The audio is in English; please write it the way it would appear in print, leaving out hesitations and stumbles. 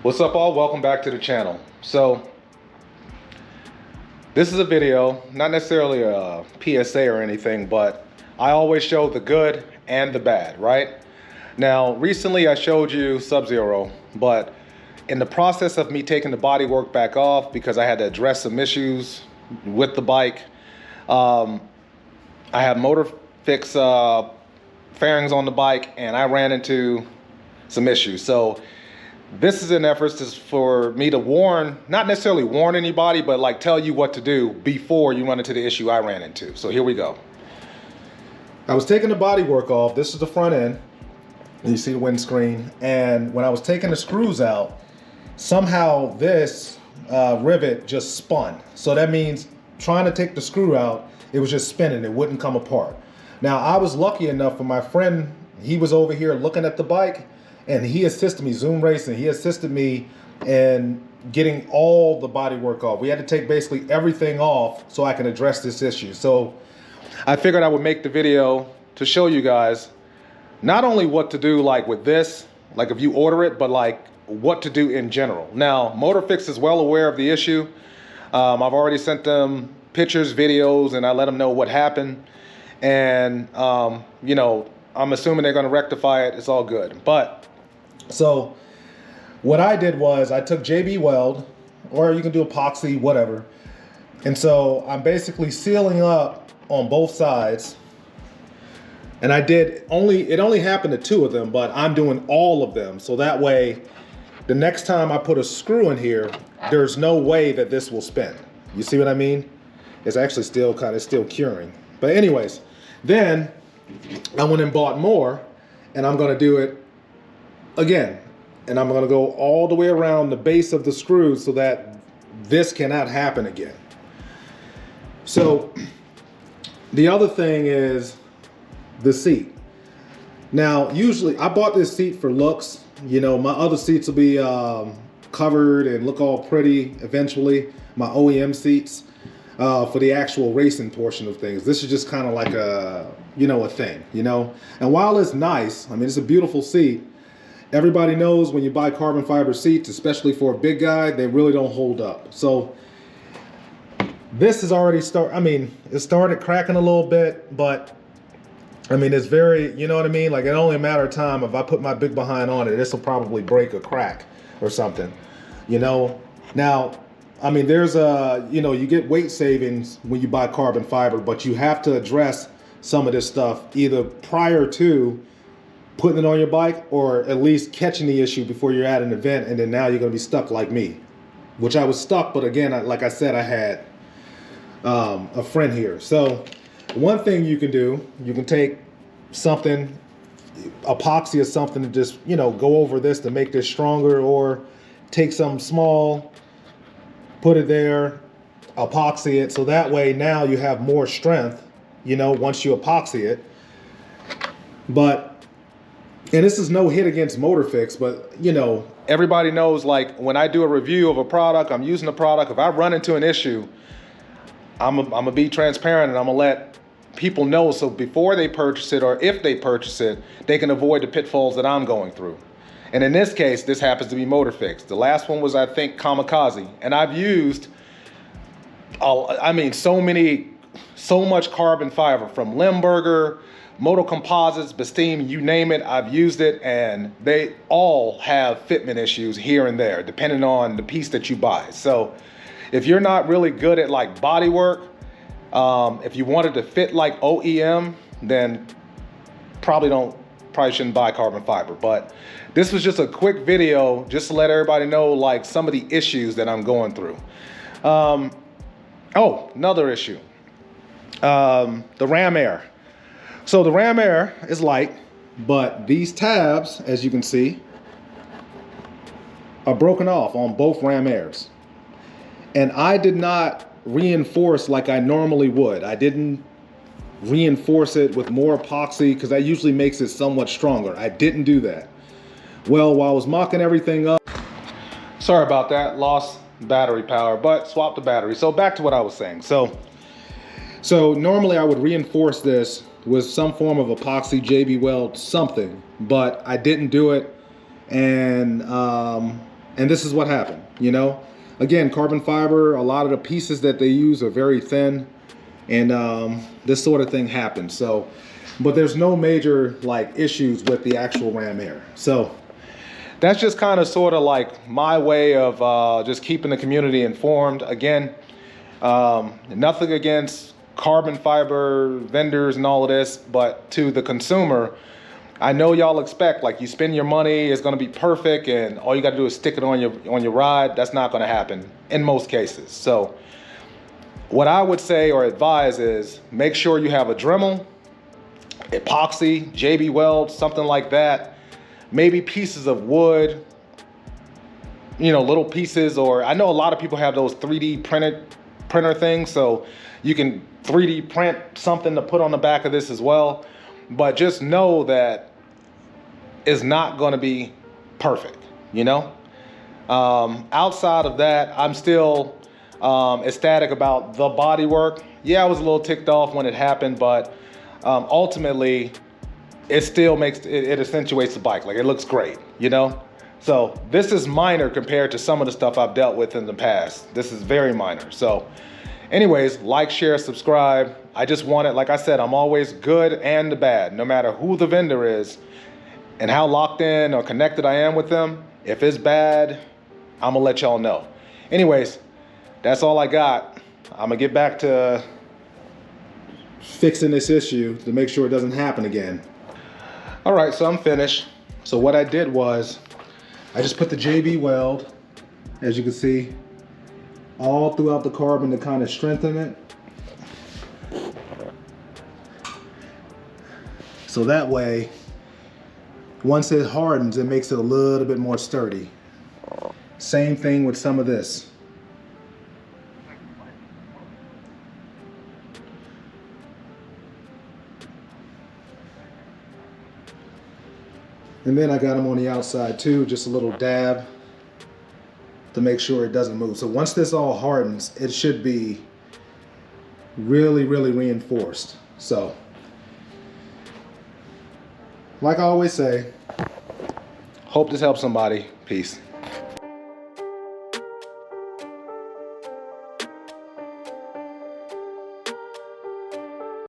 What's up all, welcome back to the channel. So this is a video, not necessarily a PSA or anything, but I always show the good and the bad, right? Now recently I showed you Subzero, but in the process of me taking the bodywork back off because I had to address some issues with the bike, I have motor fix fairings on the bike and I ran into some issues. So this is an effort for me to warn, not necessarily warn anybody, but like tell you what to do before you run into the issue I ran into. So here we go. I was taking the bodywork off. This is the front end. You see the windscreen. And when I was taking the screws out, somehow this rivet just spun. So that means trying to take the screw out, it was just spinning. It wouldn't come apart. Now I was lucky enough for my friend, he was over here looking at the bike, and he assisted me, Zoom Racing, he assisted me in getting all the body work off. We had to take basically everything off so I can address this issue. So I figured I would make the video to show you guys not only what to do like with this, like if you order it, but like what to do in general. Now, MotorFix is well aware of the issue. I've already sent them pictures, videos, and I let them know what happened. And, you know, I'm assuming they're gonna rectify it, it's all good. But so what I did was I took JB Weld, or you can do epoxy, whatever. And so I'm basically sealing up on both sides. And it only happened to 2 of them, but I'm doing all of them. So that way, the next time I put a screw in here, there's no way that this will spin. You see what I mean? It's actually still still curing. But anyways, then I went and bought more, and I'm gonna do it again, and I'm going to go all the way around the base of the screws so that this cannot happen again. So the other thing is the seat. Now usually I bought this seat for looks. You know, my other seats will be covered and look all pretty eventually, my OEM seats, for the actual racing portion of things. This is just kind of like a, you know, a thing, you know. And while it's nice, I mean, it's a beautiful seat, everybody knows when you buy carbon fiber seats, especially for a big guy, they really don't hold up. So this is already it started cracking a little bit, but I mean, it's very, you know what I mean? Like, it's only a matter of time. If I put my big behind on it, this will probably break or crack or something, you know? Now, I mean, there's you know, you get weight savings when you buy carbon fiber, but you have to address some of this stuff either prior to putting it on your bike, or at least catching the issue before you're at an event, and then now you're going to be stuck like me, which I was stuck, but again, like I said, I had a friend here. So one thing you can do, you can take something, epoxy or something, to just, you know, go over this to make this stronger, or take something small, put it there, epoxy it, so that way now you have more strength, you know, once you epoxy it. And this is no hit against MotorFix, but you know, everybody knows, like, when I do a review of a product, I'm using the product, if I run into an issue, I'm gonna be transparent, and I'm gonna let people know, so before they purchase it, or if they purchase it, they can avoid the pitfalls that I'm going through. And in this case, this happens to be MotorFix. The last one was, I think, Kamikaze. And I've used, I mean, so much carbon fiber, from Limburger, Moto Composites, Besteem, you name it, I've used it, and they all have fitment issues here and there, depending on the piece that you buy. So if you're not really good at like body work, if you wanted to fit like OEM, then probably shouldn't buy carbon fiber. But this was just a quick video just to let everybody know like some of the issues that I'm going through. Oh, another issue, the ram air. So the ram air is light, but these tabs, as you can see, are broken off on both ram airs. And I did not reinforce like I normally would. I didn't reinforce it with more epoxy, because that usually makes it somewhat stronger. I didn't do that. Well, while I was mocking everything up, sorry about that, lost battery power, but swapped the battery. So back to what I was saying. So normally I would reinforce this with some form of epoxy, JB Weld, something, but I didn't do it. And And this is what happened, you know. Again, carbon fiber, a lot of the pieces that they use are very thin, and this sort of thing happens. So, but there's no major like issues with the actual ram air. So that's just kind of sort of like my way of just keeping the community informed. Again, nothing against carbon fiber vendors and all of this, but to the consumer, I know y'all expect like you spend your money, it's going to be perfect, and all you got to do is stick it on your ride. That's not going to happen in most cases. So what I would say or advise is make sure you have a Dremel, epoxy, JB Weld, something like that. Maybe pieces of wood, you know, little pieces, or I know a lot of people have those 3D printer things, so you can 3D print something to put on the back of this as well. But just know that it's not going to be perfect, you know. Outside of that, I'm still ecstatic about the bodywork. Yeah, I was a little ticked off when it happened, but ultimately it still makes it accentuates the bike. Like, it looks great, you know. So this is minor compared to some of the stuff I've dealt with in the past. This is very minor. So anyways, like, share, subscribe. I just want it, like I said, I'm always good and the bad, no matter who the vendor is and how locked in or connected I am with them. If it's bad, I'm gonna let y'all know. Anyways, that's all I got. I'm gonna get back to fixing this issue to make sure it doesn't happen again. All right, so I'm finished. So what I did was I just put the JB Weld, as you can see, all throughout the carbon to kind of strengthen it. So that way, once it hardens, it makes it a little bit more sturdy. Same thing with some of this. And then I got them on the outside too, just a little dab to make sure it doesn't move. So once this all hardens, it should be really, really reinforced. So, like I always say, hope this helps somebody. Peace.